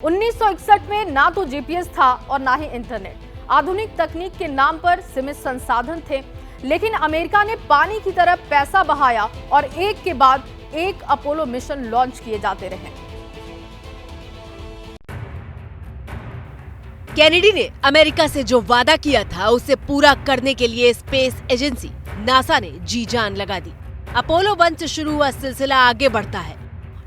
1961 में ना तो जीपीएस था और ना ही इंटरनेट। आधुनिक तकनीक के नाम पर सीमित संसाधन थे, लेकिन अमेरिका ने पानी की तरह पैसा बहाया और एक के बाद एक अपोलो मिशन लॉन्च किए जाते रहे। केनेडी ने अमेरिका से जो वादा किया था उसे पूरा करने के लिए स्पेस एजेंसी नासा ने जी जान लगा दी। अपोलो 1 से शुरू हुआ सिलसिला आगे बढ़ता है,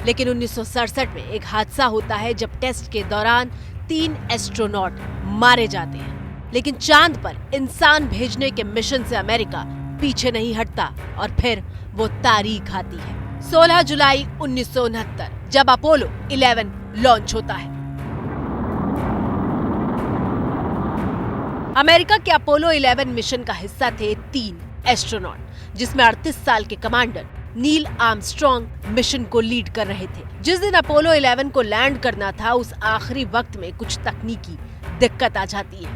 लेकिन 1967 में एक हादसा होता है जब टेस्ट के दौरान 3 एस्ट्रोनॉट मारे जाते हैं। लेकिन चांद पर इंसान भेजने के मिशन से अमेरिका पीछे नहीं हटता और फिर वो तारीख आती है 16 जुलाई 1969 जब अपोलो 11 लॉन्च होता है। अमेरिका के अपोलो 11 मिशन का हिस्सा थे 3 एस्ट्रोनॉट, जिसमें 38 साल के कमांडर नील आर्मस्ट्रॉन्ग मिशन को लीड कर रहे थे। जिस दिन अपोलो 11 को लैंड करना था उस आखिरी वक्त में कुछ तकनीकी दिक्कत आ जाती है।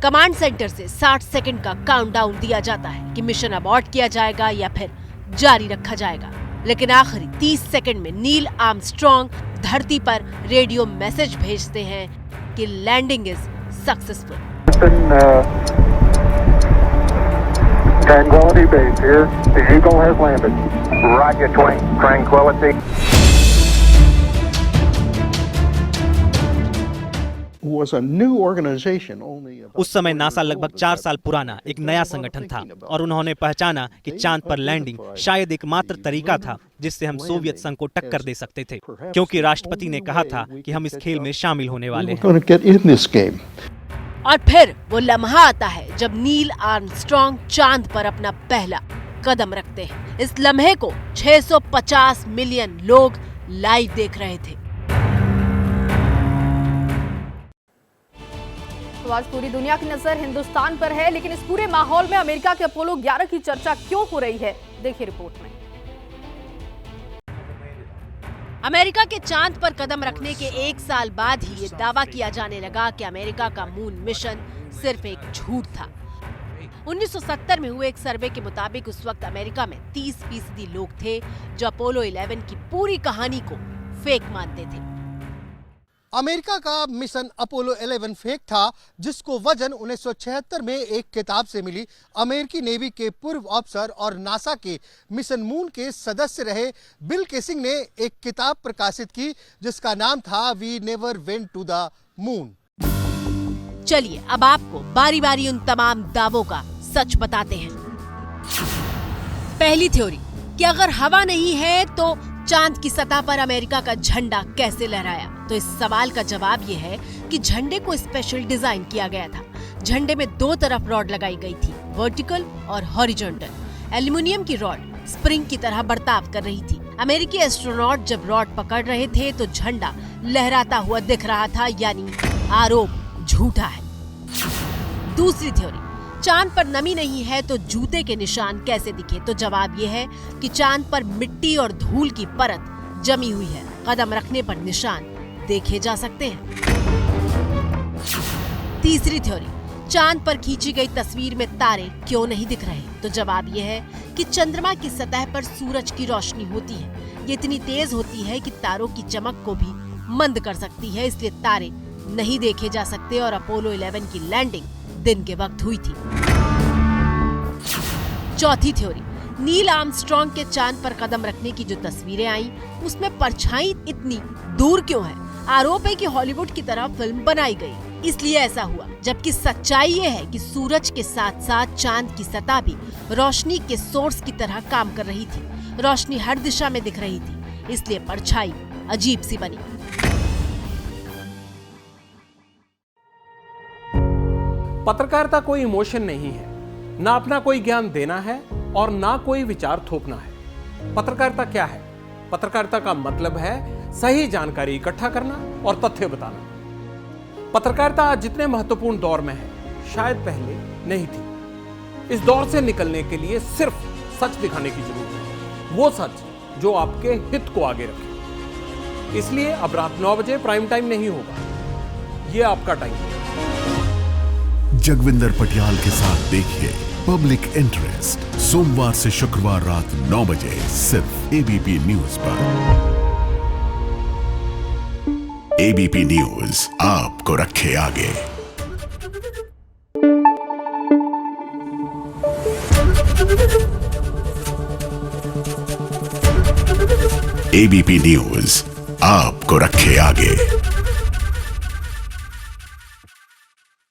कमांड सेंटर से 60 सेकंड का काउंटडाउन दिया जाता है कि मिशन अबॉर्ट किया जाएगा या फिर जारी रखा जाएगा, लेकिन आखिरी 30 सेकंड में नील आर्मस्ट्रॉन्ग धरती पर रेडियो मैसेज भेजते हैं कि landing is successful. Tranquility Base here. The Eagle has landed. Roger, Tranquility. Was a new organization only. उस समय नासा लगभग 4 साल पुराना एक नया संगठन था और उन्होंने पहचाना कि चांद पर लैंडिंग शायद एकमात्र तरीका था जिससे हम सोवियत संघ को टक्कर दे सकते थे, क्योंकि राष्ट्रपति ने कहा था कि हम इस खेल में शामिल होने वाले हैं। और फिर वो लम्हा आता है जब नील आर्मस्ट्रॉन्ग चांद पर अपना पहला कदम रखते हैं। इस लम्हे को 650 मिलियन लोग लाइव देख रहे थे। तो आज पूरी दुनिया की नजर हिंदुस्तान पर है, लेकिन इस पूरे माहौल में अमेरिका के अपोलो 11 की चर्चा क्यों हो रही है, देखिए रिपोर्ट में। अमेरिका के चांद पर कदम रखने के 1 साल बाद ही ये दावा किया जाने लगा कि अमेरिका का मून मिशन सिर्फ एक झूठ था। 1970 में हुए एक सर्वे के मुताबिक उस वक्त अमेरिका में 30% लोग थे जो अपोलो 11 की पूरी कहानी को फेक मानते थे। अमेरिका का मिशन अपोलो 11 फेक था, जिसको वजन 1976 में एक किताब से मिली। अमेरिकी नेवी के पूर्व अफसर और नासा के मिशन मून के सदस्य रहे बिल केसिंग ने एक किताब प्रकाशित की जिसका नाम था we never went to the moon. चलिए अब आपको बारी बारी उन तमाम दावों का सच बताते हैं। पहली थ्योरी कि अगर हवा नहीं है तो चांद की सतह पर अमेरिका का झंडा कैसे लहराया। तो इस सवाल का जवाब ये है कि झंडे को स्पेशल डिजाइन किया गया था। झंडे में 2 तरफ रॉड लगाई गई थी, वर्टिकल और हॉरिजॉन्टल। एल्युमिनियम की रॉड स्प्रिंग की तरह बर्ताव कर रही थी। अमेरिकी एस्ट्रोनॉट जब रॉड पकड़ रहे थे तो झंडा लहराता हुआ दिख रहा था, यानी आरोप झूठा है। दूसरी थ्योरी, चांद पर नमी नहीं है तो जूते के निशान कैसे दिखे। तो जवाब ये है कि चांद पर मिट्टी और धूल की परत जमी हुई है, कदम रखने पर निशान देखे जा सकते हैं। तीसरी थ्योरी, चांद पर खींची गई तस्वीर में तारे क्यों नहीं दिख रहे। तो जवाब ये है कि चंद्रमा की सतह पर सूरज की रोशनी होती है, ये इतनी तेज होती है कि तारों की चमक को भी मंद कर सकती है, इसलिए तारे नहीं देखे जा सकते और अपोलो 11 की लैंडिंग दिन के वक्त हुई थी। चौथी थ्योरी, नील आर्मस्ट्रॉन्ग के चांद पर कदम रखने की जो तस्वीरें आई उसमें परछाई इतनी दूर क्यों है। आरोप है कि हॉलीवुड की तरह फिल्म बनाई गई, इसलिए ऐसा हुआ, जबकि सच्चाई ये है कि सूरज के साथ साथ चांद की सतह भी रोशनी के सोर्स की तरह काम कर रही थी। रोशनी हर दिशा में दिख रही थी, इसलिए परछाई अजीब सी बनी। पत्रकारिता कोई इमोशन नहीं है, ना अपना कोई ज्ञान देना है और ना कोई विचार थोपना है। पत्रकारिता क्या है? पत्रकारिता का मतलब है सही जानकारी इकट्ठा करना और तथ्य बताना। पत्रकारिता आज जितने महत्वपूर्ण दौर में है, शायद पहले नहीं थी। इस दौर से निकलने के लिए सिर्फ सच दिखाने की जरूरत है, वो सच जो आपके हित को आगे रखे। इसलिए अब रात 9 बजे प्राइम टाइम नहीं होगा, ये आपका टाइम है। जगविंदर पटियाल के साथ देखिए पब्लिक इंटरेस्ट सोमवार से शुक्रवार रात 9 बजे सिर्फ एबीपी न्यूज पर। एबीपी न्यूज आपको रखे आगे। एबीपी न्यूज आपको रखे आगे।